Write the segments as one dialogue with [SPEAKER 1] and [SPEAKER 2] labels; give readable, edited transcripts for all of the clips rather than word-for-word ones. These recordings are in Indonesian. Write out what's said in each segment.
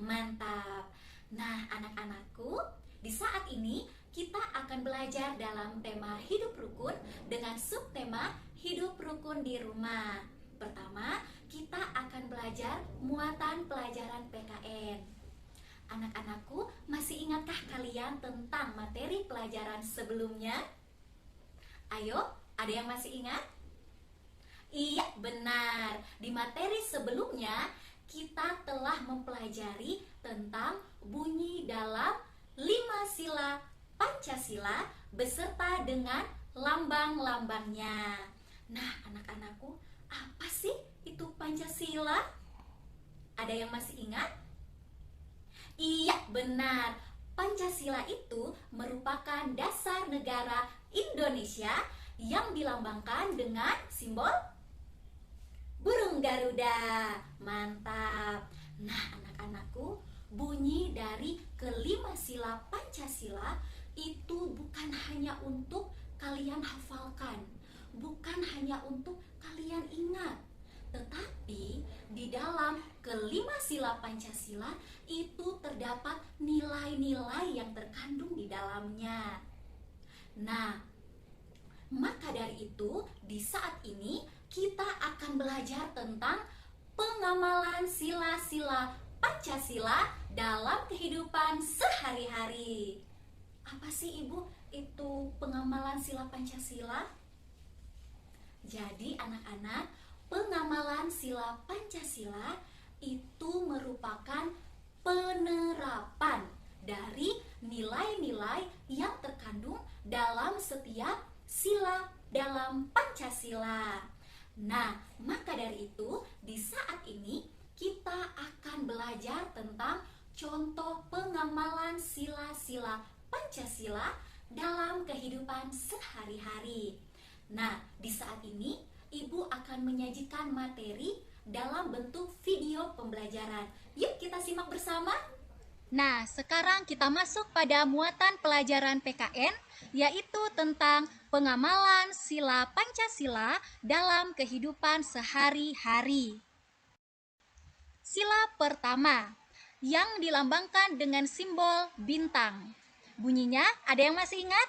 [SPEAKER 1] Mantap. Nah, anak-anakku, di saat ini kita akan belajar dalam tema hidup rukun dengan subtema hidup rukun di rumah. Pertama, kita akan belajar muatan pelajaran PKN. Anak-anakku, masih ingatkah kalian tentang materi pelajaran sebelumnya? Ayo, ada yang masih ingat? Iya, benar. Di materi sebelumnya, kita telah mempelajari tentang bunyi dalam 5 sila Pancasila beserta dengan lambang-lambangnya. Nah, anak-anakku, apa sih itu Pancasila? Ada yang masih ingat? Iya, benar. Pancasila itu merupakan dasar negara Indonesia yang dilambangkan dengan simbol burung Garuda. Mantap. Nah, anak-anakku, bunyi dari kelima sila Pancasila itu bukan hanya untuk kalian hafalkan, bukan hanya untuk kalian ingat, tetapi di dalam kelima sila Pancasila itu terdapat nilai-nilai yang terkandung di dalamnya. Nah, maka dari itu, di saat ini kita akan belajar tentang pengamalan sila-sila Pancasila dalam kehidupan sehari-hari. Apa sih Ibu itu pengamalan sila Pancasila? Jadi anak-anak, pengamalan sila Pancasila itu merupakan penerapan dari nilai-nilai yang terkandung dalam setiap sila dalam Pancasila. Nah, maka dari itu, di saat ini kita akan belajar tentang contoh pengamalan sila-sila Pancasila dalam kehidupan sehari-hari. Nah, di saat ini Ibu akan menyajikan materi dalam bentuk video pembelajaran. Yuk kita simak bersama.
[SPEAKER 2] Nah, sekarang kita masuk pada muatan pelajaran PKN, yaitu tentang pengamalan sila Pancasila dalam kehidupan sehari-hari. Sila pertama, yang dilambangkan dengan simbol bintang. Bunyinya, ada yang masih ingat?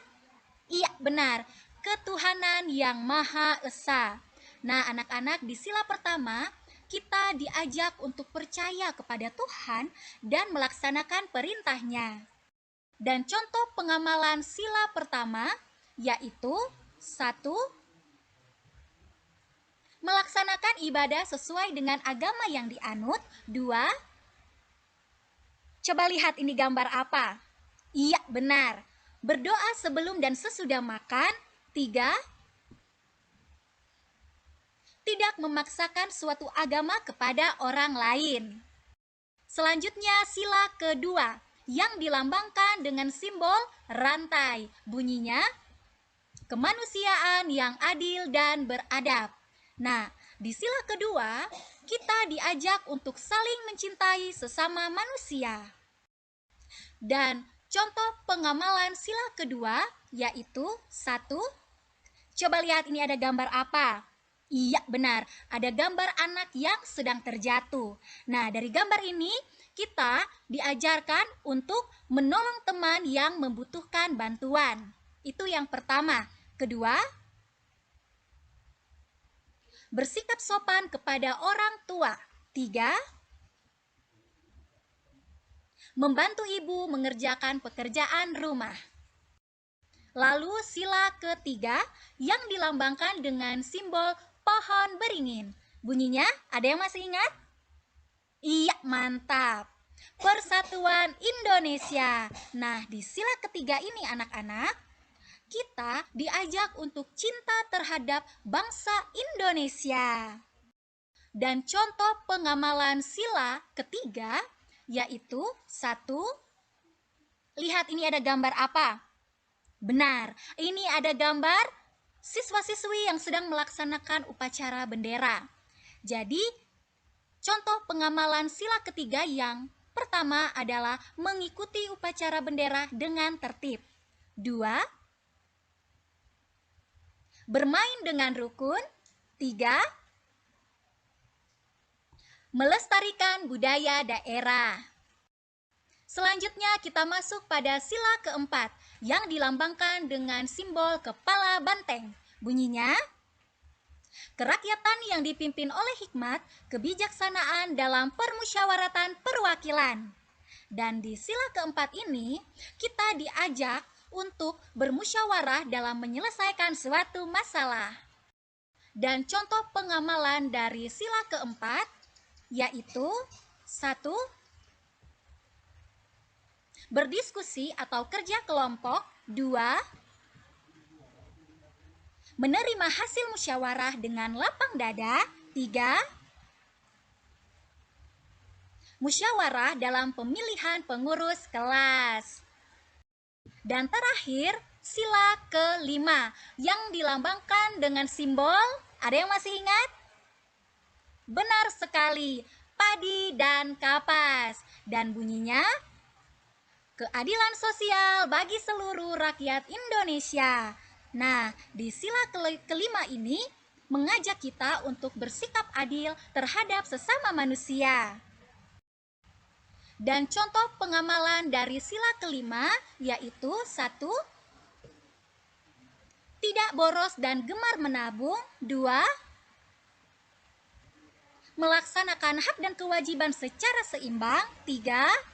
[SPEAKER 2] Iya, benar. Ketuhanan yang Maha Esa. Nah, anak-anak, di sila pertama, kita diajak untuk percaya kepada Tuhan dan melaksanakan perintahnya. Dan contoh pengamalan sila pertama yaitu 1. Melaksanakan ibadah sesuai dengan agama yang dianut. 2. Coba lihat ini gambar apa? Iya, benar. Berdoa sebelum dan sesudah makan. 3. Tidak memaksakan suatu agama kepada orang lain. Selanjutnya sila kedua yang dilambangkan dengan simbol rantai. Bunyinya, kemanusiaan yang adil dan beradab. Nah, di sila kedua kita diajak untuk saling mencintai sesama manusia. Dan contoh pengamalan sila kedua yaitu 1. Coba lihat ini ada gambar apa? Iya, benar. Ada gambar anak yang sedang terjatuh. Nah, dari gambar ini kita diajarkan untuk menolong teman yang membutuhkan bantuan. Itu yang pertama. Kedua, bersikap sopan kepada orang tua. 3. Membantu ibu mengerjakan pekerjaan rumah. Lalu sila ketiga yang dilambangkan dengan simbol pohon beringin. Bunyinya, ada yang masih ingat? Iya, mantap. Persatuan Indonesia. Nah, di sila ketiga ini anak-anak, kita diajak untuk cinta terhadap bangsa Indonesia. Dan contoh pengamalan sila ketiga yaitu 1. Lihat ini ada gambar apa? Benar, ini ada gambar siswa-siswi yang sedang melaksanakan upacara bendera. Jadi, contoh pengamalan sila ketiga yang pertama adalah mengikuti upacara bendera dengan tertib. 2. Bermain dengan rukun. 3. Melestarikan budaya daerah. Selanjutnya kita masuk pada sila keempat yang dilambangkan dengan simbol kepala banteng. Bunyinya, kerakyatan yang dipimpin oleh hikmat, kebijaksanaan dalam permusyawaratan perwakilan. Dan di sila keempat ini, kita diajak untuk bermusyawarah dalam menyelesaikan suatu masalah. Dan contoh pengamalan dari sila keempat yaitu 1. Berdiskusi atau kerja kelompok. 2. Menerima hasil musyawarah dengan lapang dada. 3. Musyawarah dalam pemilihan pengurus kelas. Dan terakhir, sila kelima yang dilambangkan dengan simbol, ada yang masih ingat? Benar sekali, padi dan kapas. Dan bunyinya, keadilan sosial bagi seluruh rakyat Indonesia. Nah, di sila kelima ini mengajak kita untuk bersikap adil terhadap sesama manusia. Dan contoh pengamalan dari sila kelima yaitu 1. Tidak boros dan gemar menabung. 2. Melaksanakan hak dan kewajiban secara seimbang. 3.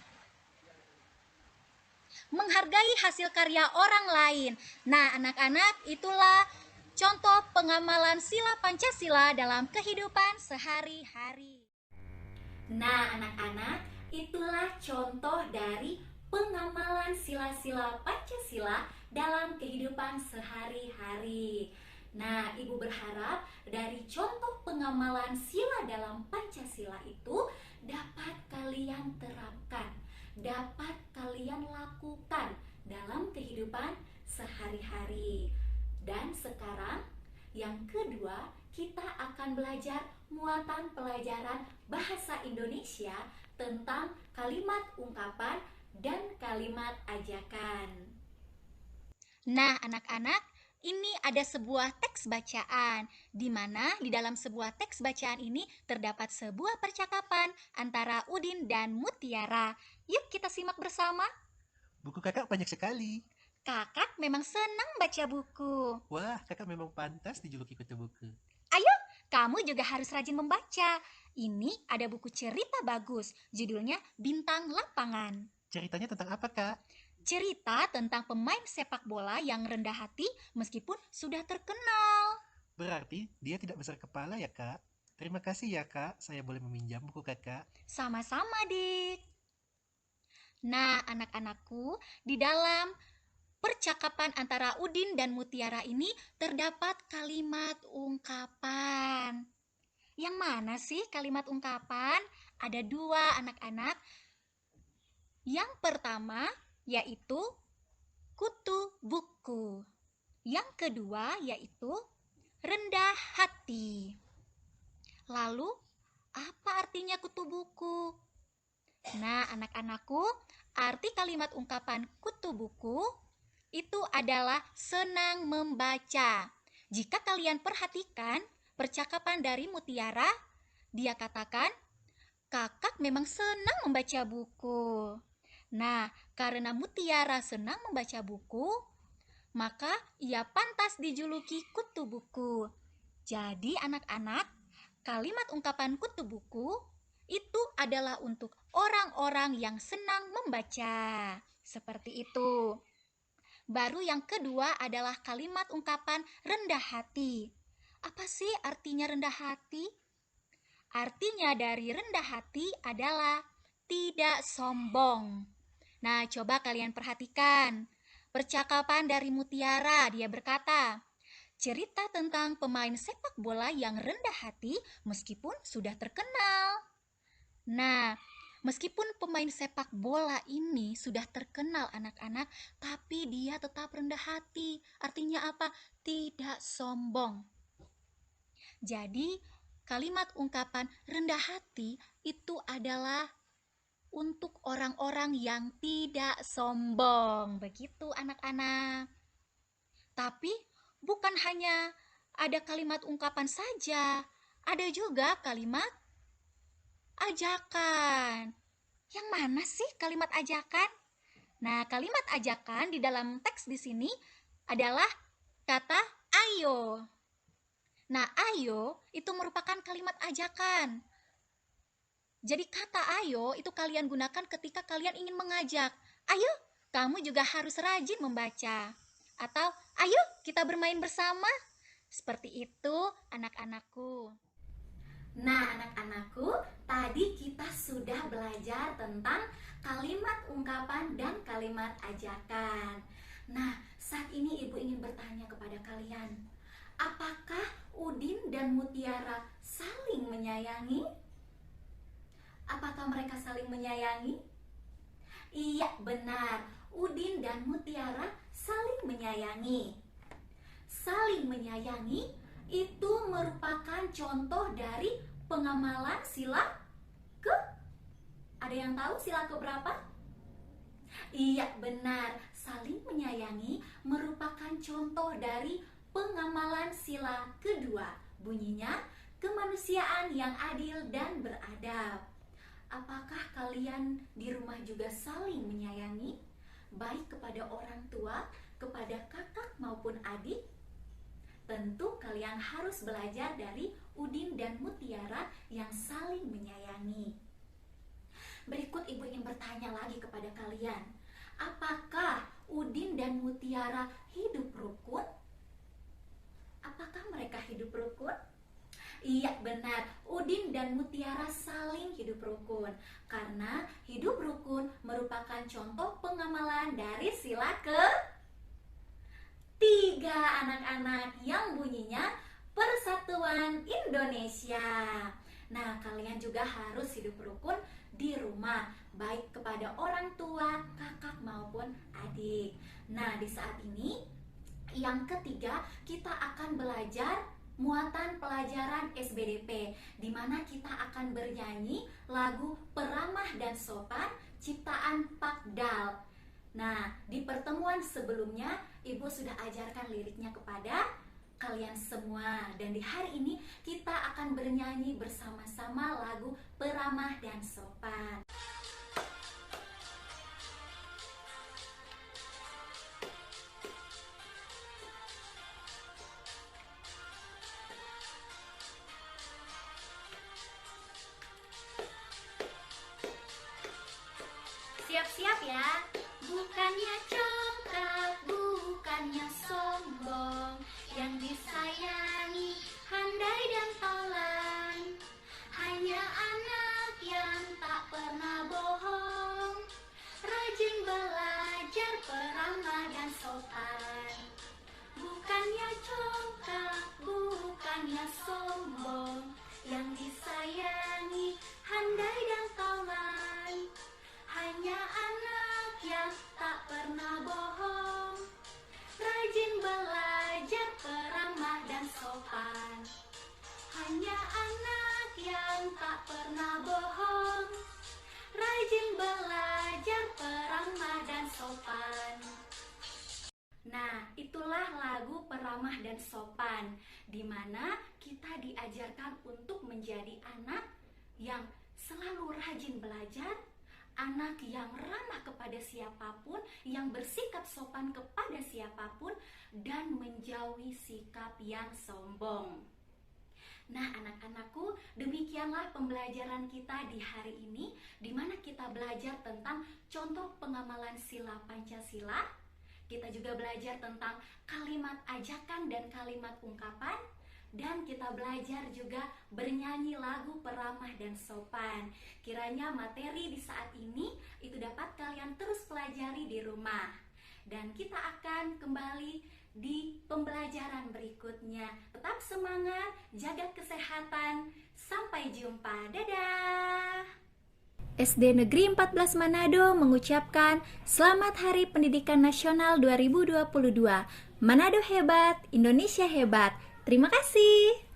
[SPEAKER 2] Menghargai hasil karya orang lain. Nah, anak-anak, itulah contoh pengamalan sila Pancasila dalam kehidupan sehari-hari.
[SPEAKER 1] Nah, anak-anak, itulah contoh dari pengamalan sila-sila Pancasila dalam kehidupan sehari-hari. Nah, Ibu berharap dari contoh pengamalan sila dalam Pancasila itu dapat kalian terapkan, dapat kalian lakukan dalam kehidupan sehari-hari. Dan sekarang yang kedua, kita akan belajar muatan pelajaran bahasa Indonesia tentang kalimat ungkapan dan kalimat ajakan.
[SPEAKER 2] Nah, anak-anak, ini ada sebuah teks bacaan, di mana di dalam sebuah teks bacaan ini terdapat sebuah percakapan antara Udin dan Mutiara. Yuk kita simak bersama.
[SPEAKER 3] Buku kakak banyak sekali.
[SPEAKER 2] Kakak memang senang baca buku.
[SPEAKER 3] Wah, kakak memang pantas dijuluki kutu buku.
[SPEAKER 2] Ayo, kamu juga harus rajin membaca. Ini ada buku cerita bagus, judulnya Bintang Lapangan.
[SPEAKER 3] Ceritanya tentang apa, Kak?
[SPEAKER 2] Cerita tentang pemain sepak bola yang rendah hati meskipun sudah terkenal.
[SPEAKER 3] Berarti dia tidak besar kepala ya, Kak? Terima kasih ya, Kak. Saya boleh meminjam buku kakak.
[SPEAKER 2] Sama-sama, Dik. Nah, anak-anakku, di dalam percakapan antara Udin dan Mutiara ini terdapat kalimat ungkapan. Yang mana sih kalimat ungkapan? Ada dua, anak-anak. Yang pertama yaitu kutu buku. Yang kedua yaitu rendah hati. Lalu, apa artinya kutu buku? Nah, anak-anakku, arti kalimat ungkapan kutu buku itu adalah senang membaca. Jika kalian perhatikan percakapan dari Mutiara, dia katakan, kakak memang senang membaca buku. Nah, karena Mutiara senang membaca buku, maka ia pantas dijuluki kutu buku. Jadi anak-anak, kalimat ungkapan kutu buku itu adalah untuk orang-orang yang senang membaca. Seperti itu. Baru yang kedua adalah kalimat ungkapan rendah hati. Apa sih artinya rendah hati? Artinya dari rendah hati adalah tidak sombong. Nah, coba kalian perhatikan. Percakapan dari Mutiara, dia berkata, cerita tentang pemain sepak bola yang rendah hati meskipun sudah terkenal. Nah, meskipun pemain sepak bola ini sudah terkenal anak-anak, tapi dia tetap rendah hati. Artinya apa? Tidak sombong. Jadi, kalimat ungkapan rendah hati itu adalah untuk orang-orang yang tidak sombong. Begitu anak-anak. Tapi bukan hanya ada kalimat ungkapan saja, ada juga kalimat ajakan. Yang mana sih kalimat ajakan? Nah, kalimat ajakan di dalam teks di sini adalah kata ayo. Nah, ayo itu merupakan kalimat ajakan. Jadi kata ayo itu kalian gunakan ketika kalian ingin mengajak. Ayo, kamu juga harus rajin membaca. Atau, ayo kita bermain bersama. Seperti itu anak-anakku.
[SPEAKER 1] Nah, anak-anakku, tadi kita sudah belajar tentang kalimat ungkapan dan kalimat ajakan. Nah, saat ini Ibu ingin bertanya kepada kalian, apakah Udin dan Mutiara saling menyayangi? Apakah mereka saling menyayangi? Iya, benar. Udin dan Mutiara saling menyayangi. Saling menyayangi itu merupakan contoh dari pengamalan sila ke... Ada yang tahu sila ke berapa? Iya, benar. Saling menyayangi merupakan contoh dari pengamalan sila kedua. Bunyinya, kemanusiaan yang adil dan beradab. Apakah kalian di rumah juga saling menyayangi? Baik kepada orang tua, kepada kakak maupun adik? Tentu kalian harus belajar dari Udin dan Mutiara yang saling menyayangi. Berikut Ibu ingin bertanya lagi kepada kalian, apakah Udin dan Mutiara hidup rukun? Apakah mereka hidup rukun? Iya, benar. Udin dan Mutiara saling hidup rukun. Karena hidup rukun merupakan contoh pengamalan dari sila ke-3, anak-anak, yang bunyinya Persatuan Indonesia. Nah, kalian juga harus hidup rukun di rumah, baik kepada orang tua, kakak maupun adik. Nah, di saat ini yang ketiga, kita akan belajar muatan pelajaran SBDP, di mana kita akan bernyanyi lagu Peramah dan Sopan ciptaan Pak Dal. Nah, di pertemuan sebelumnya Ibu sudah ajarkan liriknya kepada kalian semua, dan di hari ini kita akan bernyanyi bersama-sama lagu Peramah dan Sopan. Siap-siap ya. Bukannya congkak, bukannya sombong, yang disayangi handai dan tolan. Hanya anak yang tak pernah bohong, rajin belajar peramah dan sopan. Bukannya congkak, bukannya sombong, yang disayangi handai dan tolan. Hanya anak yang tak pernah bohong, rajin belajar peramah dan sopan. Hanya anak yang tak pernah bohong, rajin belajar peramah dan sopan. Nah, itulah lagu Peramah dan Sopan, di mana kita diajarkan untuk menjadi anak yang selalu rajin belajar, anak yang ramah kepada siapapun, yang bersikap sopan kepada siapapun, dan menjauhi sikap yang sombong. Nah, anak-anakku, demikianlah pembelajaran kita di hari ini, di mana kita belajar tentang contoh pengamalan sila Pancasila. Kita juga belajar tentang kalimat ajakan dan kalimat ungkapan. Dan kita belajar juga bernyanyi lagu Peramah dan Sopan. Kiranya materi di saat ini itu dapat kalian terus pelajari di rumah. Dan kita akan kembali di pembelajaran berikutnya. Tetap semangat, jaga kesehatan. Sampai jumpa. Dadah. SD Negeri 14 Manado mengucapkan Selamat Hari Pendidikan Nasional 2022. Manado hebat, Indonesia hebat. Terima kasih.